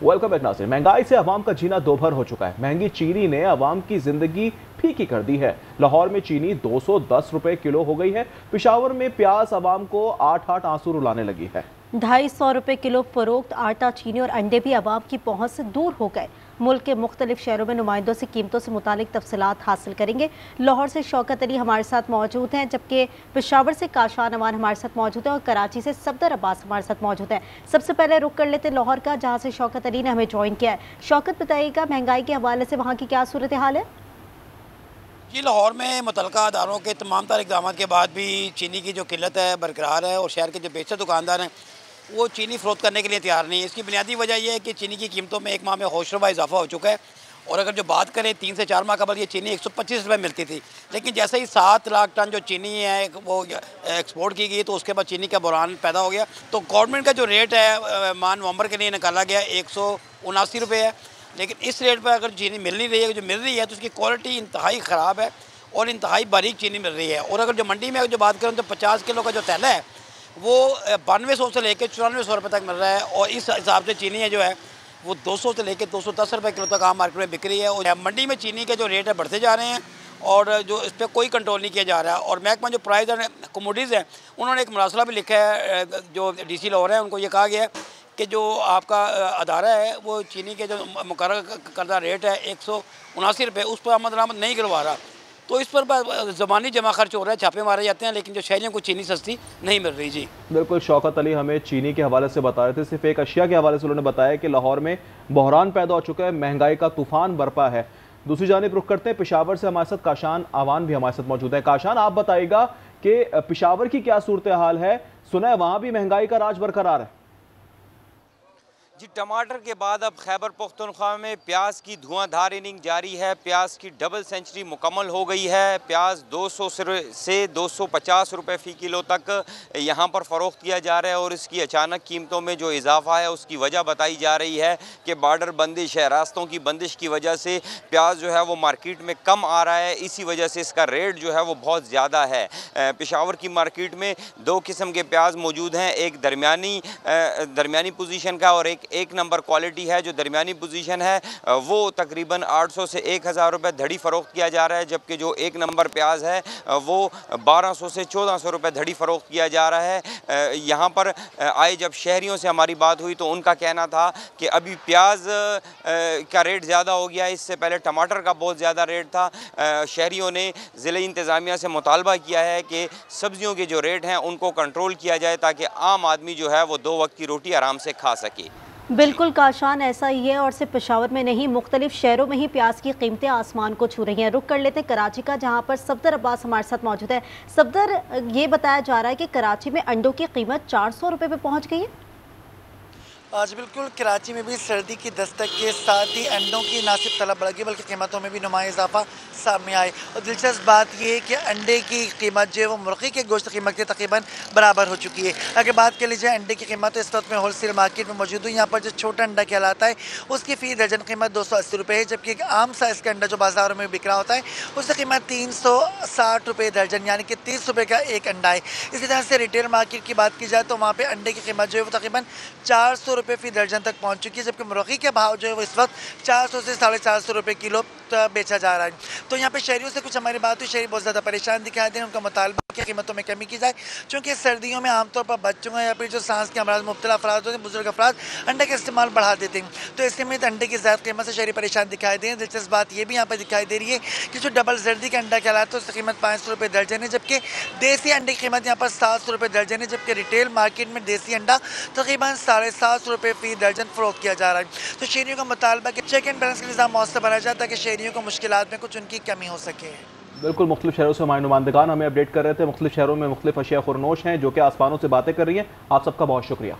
Welcome back नाज़रीन। महंगाई से अवाम का जीना दोभर हो चुका है। महंगी चीनी ने अवाम की जिंदगी फीकी कर दी है। लाहौर में चीनी 210 रुपए किलो हो गई है। पेशावर में प्याज अवाम को 8 आंसू रुलाने लगी है। 250 रुपए किलो फरोख्त आटा, चीनी और अंडे भी अवाम की पहुंच से दूर हो गए। मुल्क के मुख्तलिफ शहरों में नुमाइंदों से कीमतों से मुतालिक तफसीलात हासिल करेंगे। लाहौर से शौकत अली हमारे साथ मौजूद हैं, जबकि पेशावर से काशान अमान हमारे साथ मौजूद हैं और कराची से सफदर अब्बास हमारे साथ मौजूद हैं। सबसे पहले रुक कर लेते लाहौर का, जहाँ से शौकत अली ने हमें ज्वाइन किया है। शौकत, बताइएगा महंगाई के हवाले से वहाँ की क्या सूरत हाल है? जी, लाहौर में मुतलका अदारों के तमाम तर इक़दाम के बाद भी चीनी की जो किल्लत है बरकरार है और शहर के जो बेशतर दुकानदार हैं वो चीनी फ़रोख्त करने के लिए तैयार नहीं है। इसकी बुनियादी वजह यह है कि चीनी की कीमतों में एक माह में होशरुबा इजाफा हो चुका है। और अगर जो बात करें 3 से 4 माह कबल ये चीनी 125 रुपये मिलती थी, लेकिन जैसे ही 7 लाख टन जो चीनी है वो एक्सपोर्ट की गई तो उसके बाद चीनी का बुरान पैदा हो गया। तो गवर्नमेंट का जो रेट है माह नवंबर के लिए निकाला गया 179 रुपये है, लेकिन इस रेट पर अगर चीनी मिल नहीं रही है, जो मिल रही है तो उसकी क्वालिटी इंतहाई ख़राब है और इंतहाई बारीक चीनी मिल रही है। और अगर जो मंडी में जो बात करें तो 50 किलो का जो थैला है वो 9200 से लेकर 9400 रुपये तक मिल रहा है। और इस हिसाब से चीनी है जो है वो 200 से लेकर 210 रुपये किलो तक आम मार्केट में बिक रही है। और मंडी में चीनी के जो रेट है बढ़ते जा रहे हैं और जो इस पर कोई कंट्रोल नहीं किया जा रहा है। और महकमा जो प्राइस एंड कमोडिटीज़ है उन्होंने एक मरासला भी लिखा है, जो DC लाहौर है उनको ये कहा गया है कि जो आपका अदारा है वो चीनी के जो मुकर्रर करदा रेट है 179 रुपये, उस पर आमद दरामद नहीं करवा रहा। तो इस पर ज़बानी जमा खर्च हो रहा है, छापे मारे जाते हैं, लेकिन जो शहरियों को चीनी सस्ती नहीं मिल रही। जी बिल्कुल, शौकत अली हमें चीनी के हवाले से बता रहे थे। सिर्फ एक अशिया के हवाले से उन्होंने बताया कि लाहौर में बहरान पैदा हो चुका है, महंगाई का तूफान बरपा है। दूसरी जानिब रुख करते हैं पेशावर से, हमारे साथ काशान आवान भी हमारे साथ मौजूद है। काशान, आप बताइएगा कि पेशावर की क्या सूरत हाल है? सुना है वहाँ भी महंगाई का राज बरकरार है। जी, टमाटर के बाद अब खैबर पख्तूनख्वा में प्याज की धुआंधार इनिंग जारी है। प्याज की डबल सेंचुरी मुकम्मल हो गई है। प्याज 200 से 250 रुपये फ़ी किलो तक यहाँ पर फ़रोख्त किया जा रहा है। और इसकी अचानक कीमतों में जो इजाफा है उसकी वजह बताई जा रही है कि बॉर्डर बंदिश है, रास्तों की बंदिश की वजह से प्याज जो है वो मार्केट में कम आ रहा है। इसी वजह से इसका रेट जो है वो बहुत ज़्यादा है। पेशावर की मार्केट में 2 किस्म के प्याज मौजूद हैं, एक दरमियानी पोजीशन का और एक नंबर क्वालिटी है। जो दरमियानी पोजीशन है वो तकरीबन 800 से 1000 रुपये धड़ी फ़रोख्त किया जा रहा है, जबकि जो एक नंबर प्याज है वो 1200 से 1400 रुपये धड़ी फ़रोख्त किया जा रहा है। यहाँ पर आए जब शहरियों से हमारी बात हुई तो उनका कहना था कि अभी प्याज का रेट ज़्यादा हो गया है, इससे पहले टमाटर का बहुत ज़्यादा रेट था। शहरियों ने ज़िला इंतज़ामिया से मुतालबा किया है कि सब्ज़ियों के जो रेट हैं उनको कंट्रोल किया जाए ताकि आम आदमी जो है वो 2 वक्त की रोटी आराम से खा सके। बिल्कुल काशान, ऐसा ही है और सिर्फ पेशावर में नहीं, मुख्तलिफ शहरों में ही प्याज की कीमतें आसमान को छू रही हैं। रुक कर लेते कराची का, जहां पर सफदर अब्बास हमारे साथ मौजूद है। सफदर, ये बताया जा रहा है कि कराची में अंडों की कीमत 400 रुपये पे पहुंच गई है। आज बिल्कुल कराची में भी सर्दी की दस्तक के साथ ही अंडों की ना सिर्फ तलब बढ़ गई बल्कि कीमतों में भी नुमाया इजाफा सामने आए। और दिलचस्प बात यह है कि अंडे की कीमत जो है वो मुर्गी के गोश्त कीमत के तकरीबन बराबर हो चुकी है। अगर बात कर लीजिए अंडे की कीमत तो इस वक्त में होलसेल मार्केट में मौजूद हूँ। यहाँ पर जो छोटा अंडा कहलाता है उसकी फ़ी दर्जन कीमत 280 रुपये है, जबकि एक आम साइज़ का अंडा जो बाज़ारों में बिक रहा होता है उसकी कीमत 360 रुपये दर्जन, यानी कि 30 रुपये का एक अंडा है। इसी तरह से रिटेल मार्केट की बात की जाए तो वहाँ पर अंडे की कीमत जो है वो तकरीबन 400 रुपये फ़ी दर्जन तक पहुंच चुकी है, जबकि मुर्गी के भाव जो है वो इस वक्त 400 से 450 रुपये किलो बेचा जा रहा है। तो यहाँ पे शहरियों से कुछ हमारी बात हुई, शहरी बहुत ज़्यादा परेशान दिखाई दे रहे हैं। उनका मुतालबा की कीमतों में कमी की जाए, क्योंकि सर्दियों में आमतौर पर बच्चों या फिर जो सांस के अमराज मुब्तला अफराद होते हैं, बुजुर्ग अफराद अंडे का इस्तेमाल बढ़ा देते हैं। तो इससे में अंडे की ज़्यादा कीमत से शहरी परेशान दिखाई दे रहे हैं। दिलचस्प बात यह भी यहाँ पर दिखाई दे रही है कि जो डबल जर्दी का अंडा कहलाता है उसकी कीमत 500 रुपये दर्जन है, जबकि देसी अंडे की कीमत यहाँ पर 700 रुपये दर्जन है, जबकि रिटेल मार्केट में देसी अंडा तकरीबन 750 रुपये फ़ी दर्जन फ़रोख्त किया जा रहा है। तो शहरियों का मुतालबा कि चेक एंड बैलेंस का निज़ाम मौसम बनाया जाए ताकि शहरियों को मुश्किलात में कुछ उनकी कमी हो सके। बिल्कुल, मुख्तलिफ शहरों से हमारे नुमाइंदगान हमें अपडेट कर रहे थे। मुख्तलिफ शहरों में मुख्तलिफ अशिया खुरनोश हैं जो कि आसमानों से बातें कर रही हैं। आप सबका बहुत शुक्रिया।